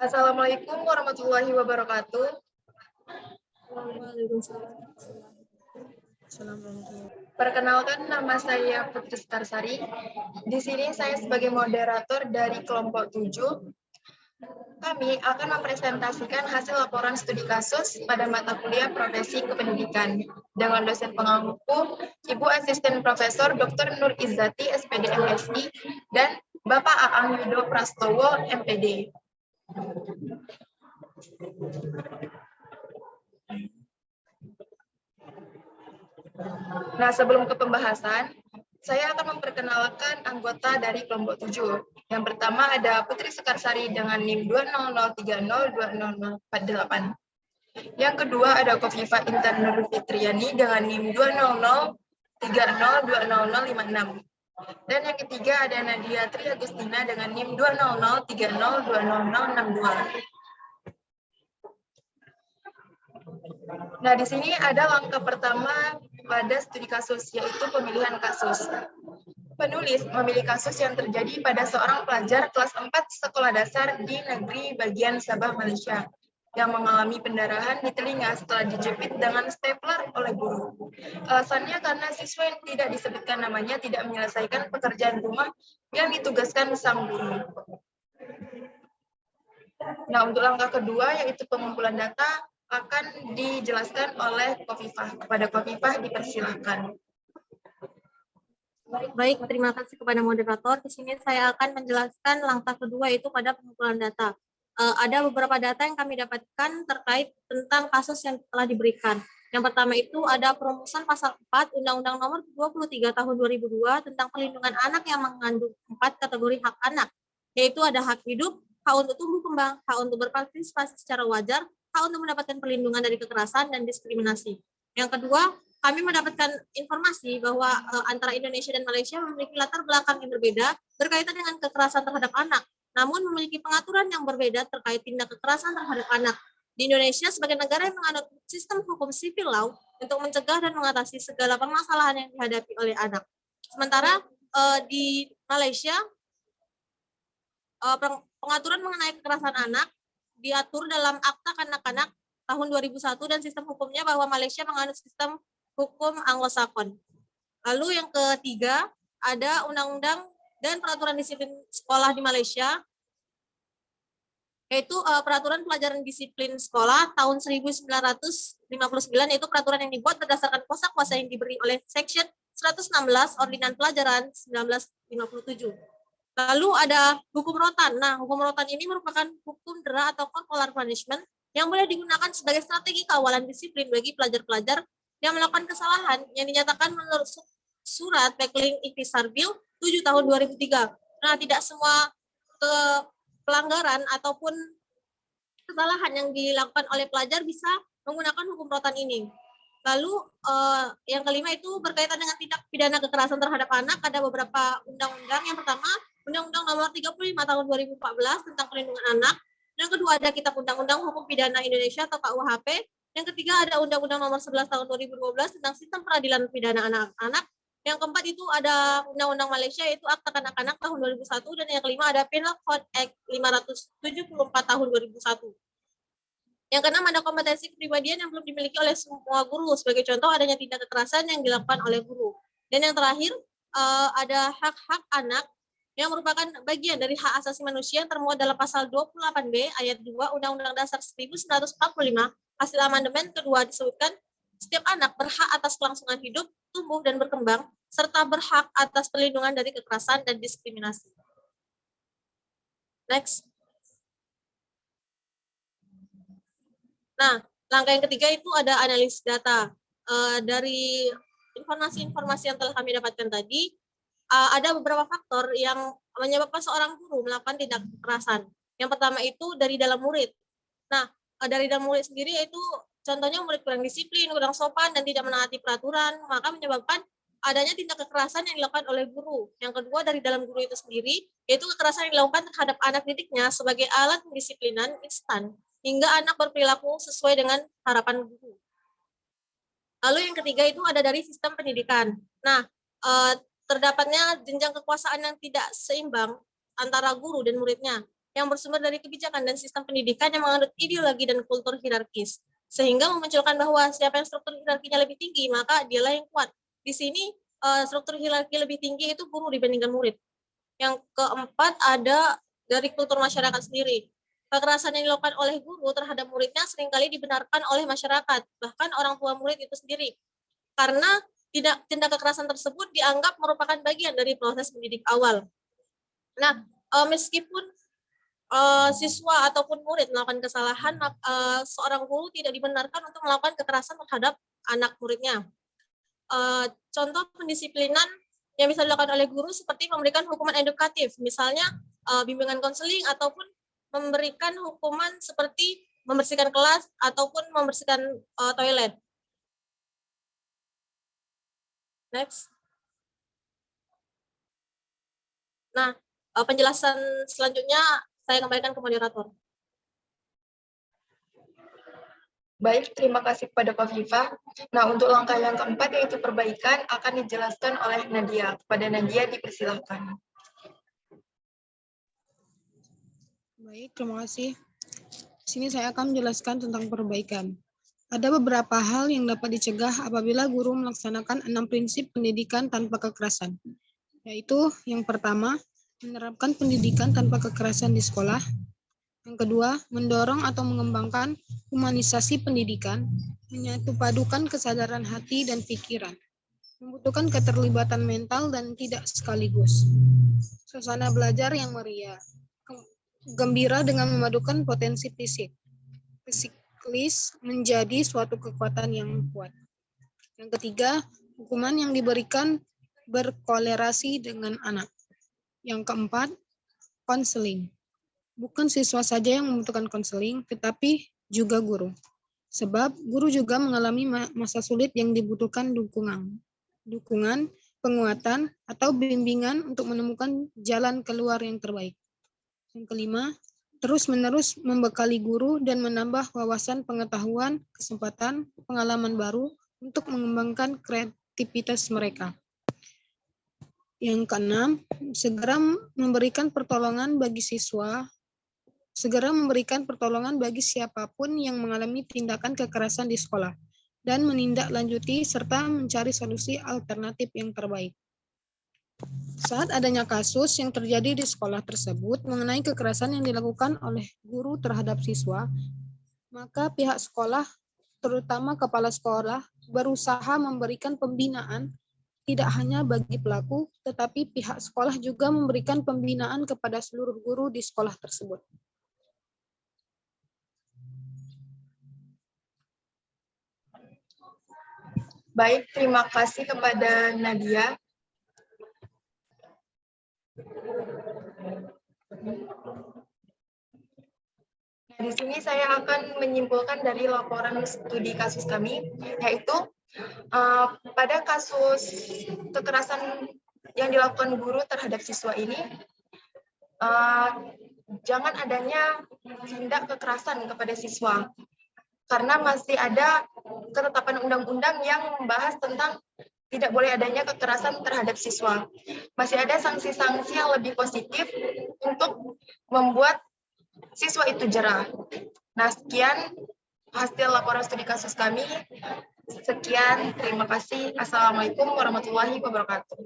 Assalamualaikum warahmatullahi wabarakatuh. Perkenalkan, nama saya Putri Starsari. Di sini saya sebagai moderator dari kelompok 7. Kami akan mempresentasikan hasil laporan studi kasus pada mata kuliah Profesi Kependidikan dengan dosen pengampu Ibu Asisten Profesor Dr. Nur Izzati, SPD MSI, dan Bapak Aang Yudo Prastowo, MPD. Nah, sebelum ke pembahasan, saya akan memperkenalkan anggota dari kelompok 7. Yang pertama ada Putri Sekarsari dengan NIM 200302048. Yang kedua ada Kofifa Intan Nur Fitriani dengan NIM 200302056. Dan yang ketiga ada Nadia Tri Agustina dengan NIM 200302062. Nah, di sini ada langkah pertama pada studi kasus, yaitu pemilihan kasus. Penulis memilih kasus yang terjadi pada seorang pelajar kelas 4 sekolah dasar di negeri bagian Sabah, Malaysia, yang mengalami pendarahan di telinga setelah dijepit dengan stapler oleh guru. Alasannya karena siswa yang tidak disebutkan namanya tidak menyelesaikan pekerjaan rumah yang ditugaskan sang guru. Nah, untuk langkah kedua, yaitu pengumpulan data, akan dijelaskan oleh Kofifah. Kepada Kofifah dipersilahkan. Baik, terima kasih kepada moderator. Di sini saya akan menjelaskan langkah kedua, itu pada pengumpulan data. Ada beberapa data yang kami dapatkan terkait tentang kasus yang telah diberikan. Yang pertama itu ada perumusan pasal 4 Undang-Undang Nomor 23 Tahun 2002 tentang perlindungan anak yang mengandung 4 kategori hak anak, yaitu ada hak hidup, hak untuk tumbuh kembang, hak untuk berpartisipasi secara wajar, hak untuk mendapatkan perlindungan dari kekerasan dan diskriminasi. Yang kedua, kami mendapatkan informasi bahwa antara Indonesia dan Malaysia memiliki latar belakang yang berbeda berkaitan dengan kekerasan terhadap anak, namun memiliki pengaturan yang berbeda terkait tindak kekerasan terhadap anak. Di Indonesia, sebagai negara yang menganut sistem hukum civil law untuk mencegah dan mengatasi segala permasalahan yang dihadapi oleh anak. Sementara di Malaysia, pengaturan mengenai kekerasan anak diatur dalam Akta Kanak-Kanak tahun 2001 dan sistem hukumnya bahwa Malaysia menganut sistem hukum Anglo-Saxon. Lalu yang ketiga, ada undang-undang dan peraturan disiplin sekolah di Malaysia, yaitu peraturan pelajaran disiplin sekolah tahun 1959, yaitu peraturan yang dibuat berdasarkan kuasa-kuasa yang diberi oleh Section 116 Ordinan Pelajaran 1957. Lalu ada hukum rotan. Nah, hukum rotan ini merupakan hukum dera atau corporal punishment yang boleh digunakan sebagai strategi kawalan disiplin bagi pelajar-pelajar yang melakukan kesalahan yang dinyatakan menurut surat Tackling Intisar Bill 7 tahun 2003. Nah, tidak semua pelanggaran ataupun kesalahan yang dilakukan oleh pelajar bisa menggunakan hukum rotan ini. Lalu yang kelima itu berkaitan dengan tindak pidana kekerasan terhadap anak. Ada beberapa undang-undang. Yang pertama, Undang-Undang Nomor 35 Tahun 2014 tentang Perlindungan Anak. Yang kedua ada Kitab Undang-Undang Hukum Pidana Indonesia atau KUHP. Yang ketiga ada Undang-Undang Nomor 11 Tahun 2012 tentang Sistem Peradilan Pidana Anak-anak. Yang keempat itu ada Undang-Undang Malaysia, yaitu Akta Kanak-Kanak tahun 2001. Dan yang kelima ada Penal Code Act 574 tahun 2001. Yang keenam ada kompetensi kepribadian yang belum dimiliki oleh semua guru. Sebagai contoh adanya tindak kekerasan yang dilakukan oleh guru. Dan yang terakhir ada hak-hak anak yang merupakan bagian dari hak asasi manusia yang termuat dalam pasal 28B ayat 2 Undang-Undang Dasar 1945. Hasil amandemen kedua disebutkan setiap anak berhak atas kelangsungan hidup, tumbuh dan berkembang, serta berhak atas perlindungan dari kekerasan dan diskriminasi. Next. Nah, langkah yang ketiga itu ada analisis data. Dari informasi-informasi yang telah kami dapatkan tadi, ada beberapa faktor yang menyebabkan seorang guru melakukan tindak kekerasan. Yang pertama itu dari dalam murid. Nah, dari dalam murid sendiri yaitu contohnya murid kurang disiplin, kurang sopan, dan tidak menaati peraturan, maka menyebabkan adanya tindak kekerasan yang dilakukan oleh guru. Yang kedua dari dalam guru itu sendiri, yaitu kekerasan yang dilakukan terhadap anak didiknya sebagai alat pendisiplinan instan, hingga anak berperilaku sesuai dengan harapan guru. Lalu yang ketiga itu ada dari sistem pendidikan. Nah, terdapatnya jenjang kekuasaan yang tidak seimbang antara guru dan muridnya. yang bersumber dari kebijakan dan sistem pendidikan yang menganut ideologi dan kultur hierarkis, sehingga memunculkan bahwa siapa yang struktur hierarkinya lebih tinggi, maka dialah yang kuat. Di sini struktur hierarki lebih tinggi itu guru dibandingkan murid. Yang keempat ada dari kultur masyarakat sendiri. Kekerasan yang dilakukan oleh guru terhadap muridnya seringkali dibenarkan oleh masyarakat, bahkan orang tua murid itu sendiri. Karena tindak kekerasan tersebut dianggap merupakan bagian dari proses mendidik awal. Nah, meskipun siswa ataupun murid melakukan kesalahan, seorang guru tidak dibenarkan untuk melakukan kekerasan terhadap anak muridnya. Contoh pendisiplinan yang bisa dilakukan oleh guru seperti memberikan hukuman edukatif, misalnya bimbingan konseling ataupun memberikan hukuman seperti membersihkan kelas ataupun membersihkan toilet. Next. Nah, penjelasan selanjutnya saya kembalikan ke moderator. Baik, terima kasih kepada Kofifa. Nah, untuk langkah yang keempat yaitu perbaikan akan dijelaskan oleh Nadia. Kepada Nadia dipersilahkan. Baik, terima kasih. Di sini saya akan menjelaskan tentang perbaikan. Ada beberapa hal yang dapat dicegah apabila guru melaksanakan 6 prinsip pendidikan tanpa kekerasan. Yaitu yang pertama, menerapkan pendidikan tanpa kekerasan di sekolah. Yang kedua, mendorong atau mengembangkan humanisasi pendidikan, menyatupadukan kesadaran hati dan pikiran, membutuhkan keterlibatan mental dan tidak sekaligus. Suasana belajar yang meriah, gembira dengan memadukan potensi fisik. Psikis menjadi suatu kekuatan yang kuat. Yang ketiga, hukuman yang diberikan berkolerasi dengan anak. Yang keempat, konseling. Bukan siswa saja yang membutuhkan konseling, tetapi juga guru. Sebab guru juga mengalami masa sulit yang dibutuhkan dukungan, penguatan, atau bimbingan untuk menemukan jalan keluar yang terbaik. Yang kelima, terus-menerus membekali guru dan menambah wawasan pengetahuan, kesempatan, pengalaman baru untuk mengembangkan kreativitas mereka. Yang keenam, segera memberikan pertolongan bagi siapapun yang mengalami tindakan kekerasan di sekolah dan menindaklanjuti serta mencari solusi alternatif yang terbaik. Saat adanya kasus yang terjadi di sekolah tersebut mengenai kekerasan yang dilakukan oleh guru terhadap siswa, maka pihak sekolah, terutama kepala sekolah, berusaha memberikan pembinaan tidak hanya bagi pelaku, tetapi pihak sekolah juga memberikan pembinaan kepada seluruh guru di sekolah tersebut. Baik, terima kasih kepada Nadia. Nah, di sini saya akan menyimpulkan dari laporan studi kasus kami, yaitu pada kasus kekerasan yang dilakukan guru terhadap siswa ini, jangan adanya tindak kekerasan kepada siswa, karena masih ada ketetapan undang-undang yang membahas tentang tidak boleh adanya kekerasan terhadap siswa. Masih ada sanksi-sanksi yang lebih positif untuk membuat siswa itu jera. Nah, sekian hasil laporan studi kasus kami. Sekian, terima kasih. Assalamualaikum warahmatullahi wabarakatuh.